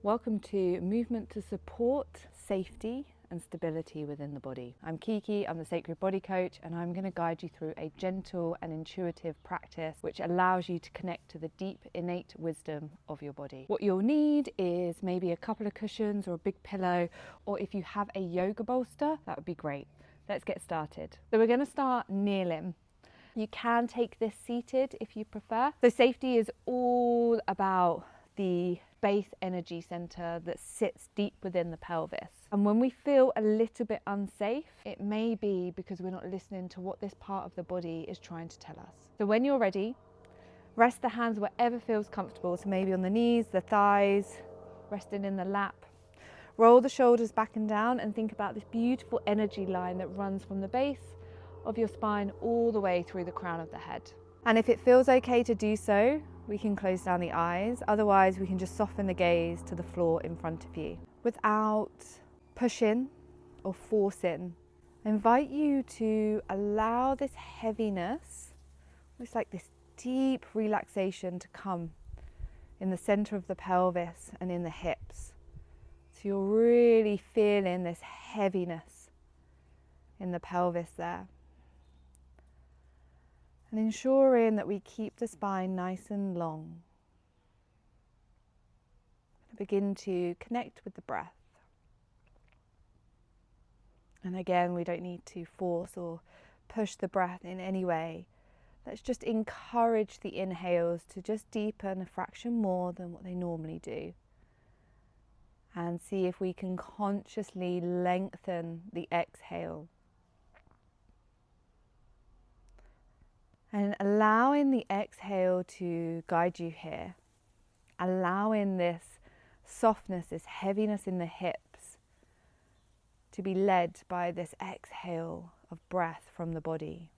Welcome to movement to support safety and stability within the body. I'm Kiki, I'm the Sacred Body Coach, and I'm going to guide you through a gentle and intuitive practice which allows you to connect to the deep innate wisdom of your body. What you'll need is maybe a couple of cushions or a big pillow, or if you have a yoga bolster, that would be great. Let's get started. So we're going to start kneeling. You can take this seated if you prefer. So safety is all about the base energy center that sits deep within the pelvis. And when we feel a little bit unsafe, it may be because we're not listening to what this part of the body is trying to tell us. So when you're ready, rest the hands wherever feels comfortable. So maybe on the knees, the thighs, resting in the lap. Roll the shoulders back and down and think about this beautiful energy line that runs from the base of your spine all the way through the crown of the head. And if it feels okay to do so, we can close down the eyes. Otherwise, we can just soften the gaze to the floor in front of you. Without pushing or forcing, I invite you to allow this heaviness, almost like this deep relaxation, to come in the center of the pelvis and in the hips. So you're really feeling this heaviness in the pelvis there. And ensuring that we keep the spine nice and long. Begin to connect with the breath. And again, we don't need to force or push the breath in any way. Let's just encourage the inhales to just deepen a fraction more than what they normally do. And see if we can consciously lengthen the exhale. And allowing the exhale to guide you here, allowing this softness, this heaviness in the hips to be led by this exhale of breath from the body.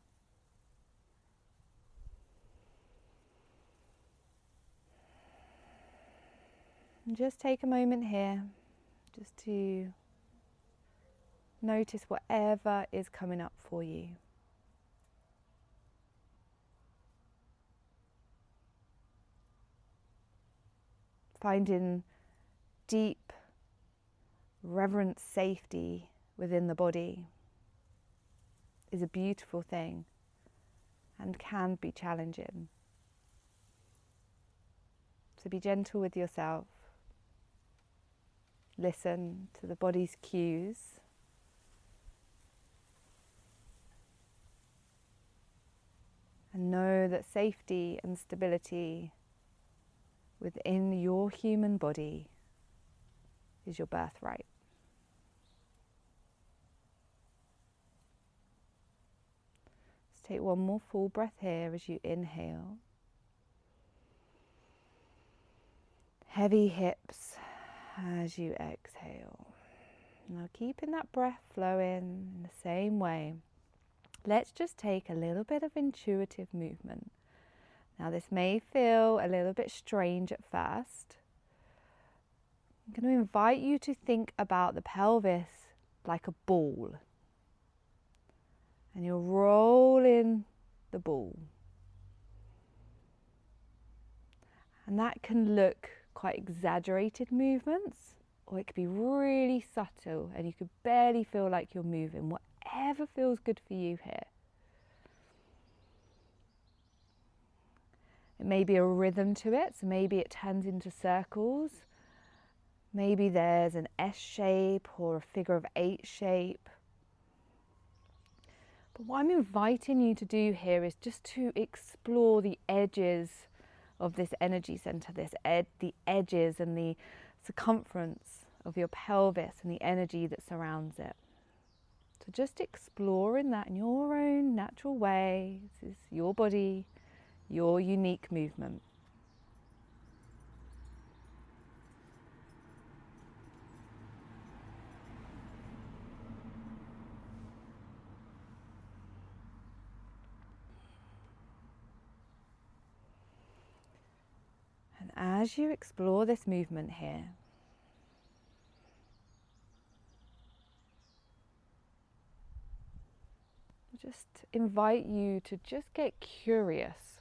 And just take a moment here just to notice whatever is coming up for you. Finding deep, reverent safety within the body is a beautiful thing and can be challenging. So be gentle with yourself. Listen to the body's cues. And know that safety and stability within your human body is your birthright. Let's take one more full breath here as you inhale. Heavy hips as you exhale. Now keeping that breath flowing in the same way, let's just take a little bit of intuitive movement. Now this may feel a little bit strange at first. I'm going to invite you to think about the pelvis like a ball. And you're rolling the ball. And that can look quite exaggerated movements, or it could be really subtle and you could barely feel like you're moving. Whatever feels good for you here. It may be a rhythm to it, so maybe it turns into circles. Maybe there's an S shape or a figure of 8 shape. But what I'm inviting you to do here is just to explore the edges of this energy center, the edges and the circumference of your pelvis and the energy that surrounds it. So just exploring that in your own natural way. This is your body, your unique movement. And as you explore this movement here, I just invite you to just get curious.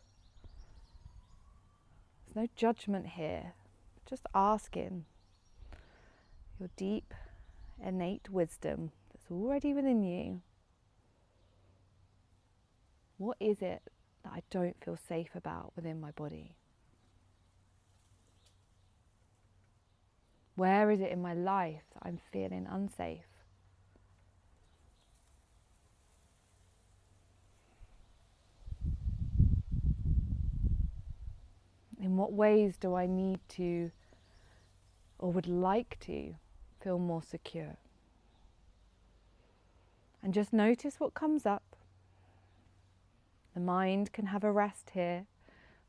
There's no judgment here, just asking, your deep, innate wisdom that's already within you. What is it that I don't feel safe about within my body? Where is it in my life that I'm feeling unsafe? In what ways do I need to, or would like to, feel more secure? And just notice what comes up. The mind can have a rest here.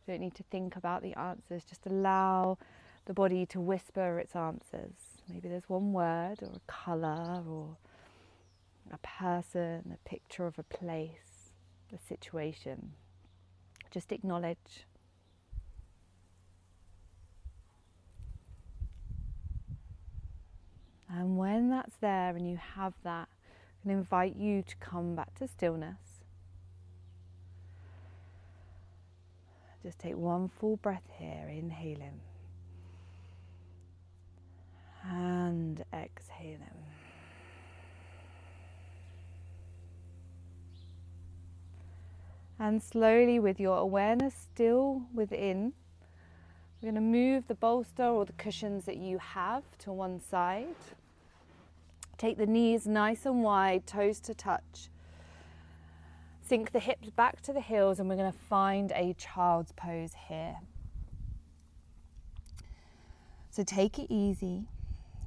You don't need to think about the answers. Just allow the body to whisper its answers. Maybe there's one word or a colour or a person, a picture of a place, a situation. Just acknowledge. And when that's there and you have that, I can invite you to come back to stillness. Just take one full breath here, inhaling and exhaling. And slowly, with your awareness still within, we're going to move the bolster or the cushions that you have to one side. Take the knees nice and wide, toes to touch. Sink the hips back to the heels, and we're going to find a child's pose here. So take it easy,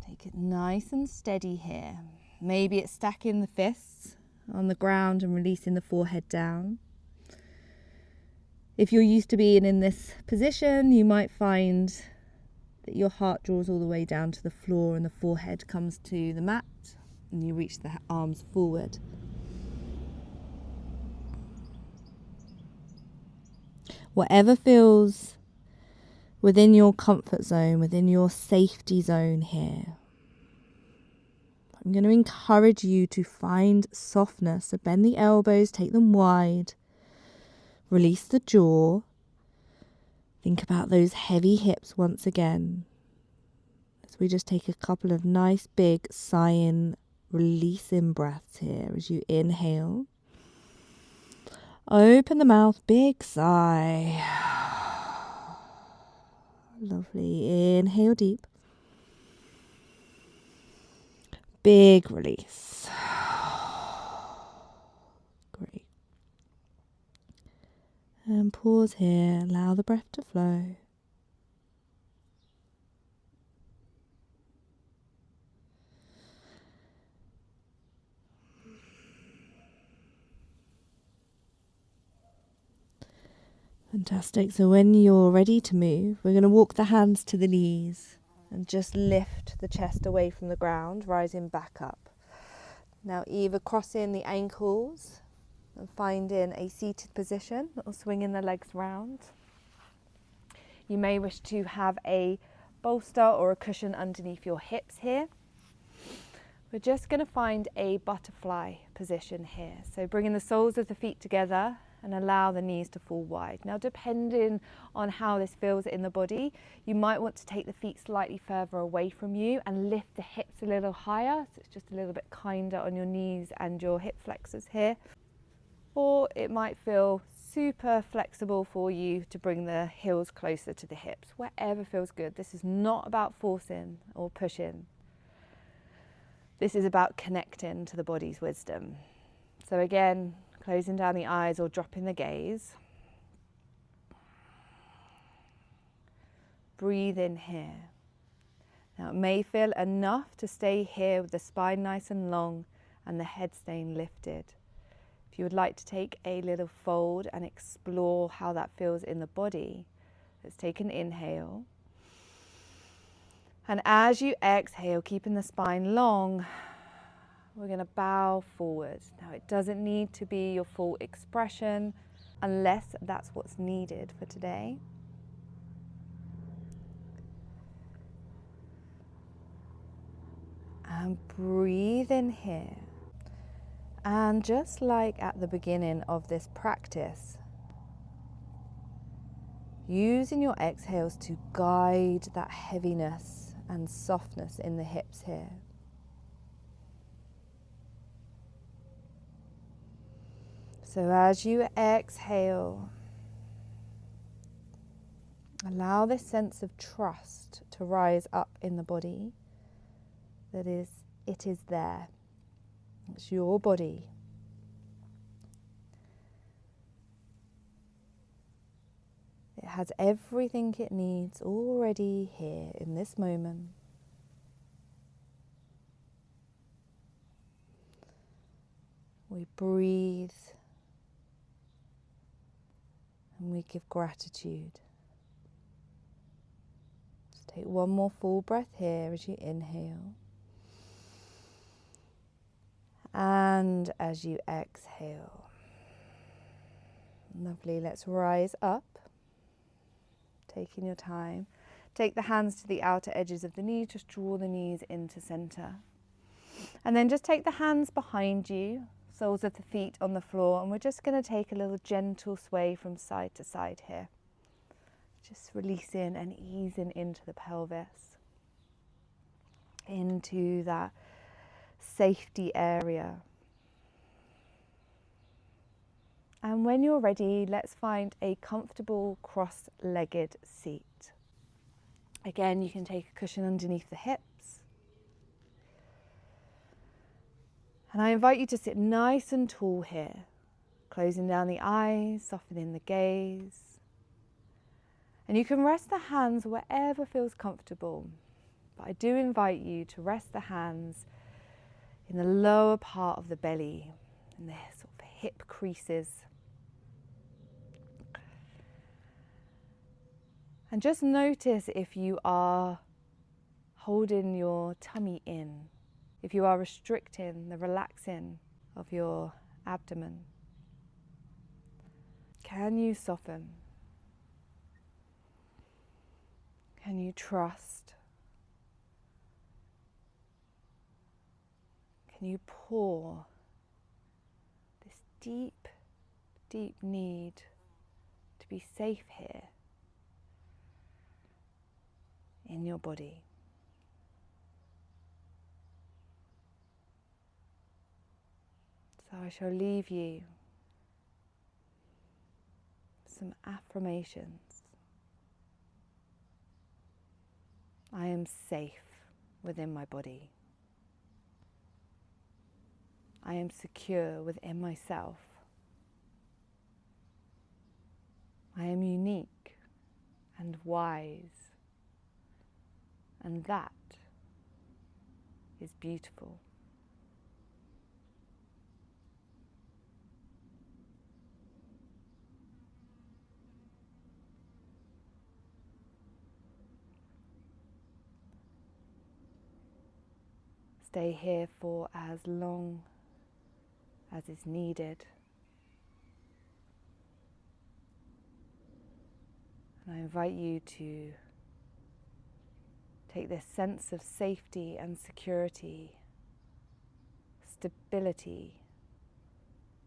take it nice and steady here. Maybe it's stacking the fists on the ground and releasing the forehead down. If you're used to being in this position, you might find that your heart draws all the way down to the floor and the forehead comes to the mat and you reach the arms forward. Whatever feels within your comfort zone, within your safety zone here, I'm going to encourage you to find softness. So bend the elbows, take them wide, release the jaw. Think about those heavy hips once again. As we just take a couple of nice big sighing, releasing breaths here as you inhale. Open the mouth, big sigh. Lovely. Inhale deep. Big release. Great. And pause here. Allow the breath to flow. Fantastic. So when you're ready to move, we're going to walk the hands to the knees and just lift the chest away from the ground, rising back up. Now either crossing the ankles and finding a seated position or swinging the legs round. You may wish to have a bolster or a cushion underneath your hips here. We're just going to find a butterfly position here. So bringing the soles of the feet together and allow the knees to fall wide. Now, depending on how this feels in the body, you might want to take the feet slightly further away from you and lift the hips a little higher, so it's just a little bit kinder on your knees and your hip flexors here. Or it might feel super flexible for you to bring the heels closer to the hips, wherever feels good. This is not about forcing or pushing. This is about connecting to the body's wisdom. So again, closing down the eyes or dropping the gaze. Breathe in here. Now it may feel enough to stay here with the spine nice and long and the head staying lifted. If you would like to take a little fold and explore how that feels in the body, let's take an inhale. And as you exhale, keeping the spine long, we're going to bow forward. Now it doesn't need to be your full expression unless that's what's needed for today. And breathe in here. And just like at the beginning of this practice, using your exhales to guide that heaviness and softness in the hips here. So as you exhale, allow this sense of trust to rise up in the body. That is, it is there. It's your body. It has everything it needs already here in this moment. We breathe and we give gratitude. Just take one more full breath here as you inhale. And as you exhale. Lovely, let's rise up. Taking your time. Take the hands to the outer edges of the knees, just draw the knees into center. And then just take the hands behind you, soles of the feet on the floor, and we're just going to take a little gentle sway from side to side here. Just releasing and easing into the pelvis, into that safety area. And when you're ready, let's find a comfortable cross-legged seat. Again, you can take a cushion underneath the hips. And I invite you to sit nice and tall here, closing down the eyes, softening the gaze. And you can rest the hands wherever feels comfortable. But I do invite you to rest the hands in the lower part of the belly, in the sort of hip creases. And just notice if you are holding your tummy in, if you are restricting the relaxing of your abdomen. Can you soften? Can you trust? Can you pour this deep, deep need to be safe here in your body? So I shall leave you some affirmations. I am safe within my body. I am secure within myself. I am unique and wise, and that is beautiful. Stay here for as long as is needed. And I invite you to take this sense of safety and security, stability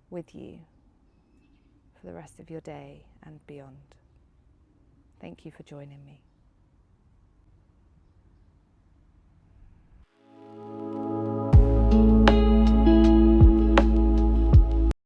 with you for the rest of your day and beyond. Thank you for joining me.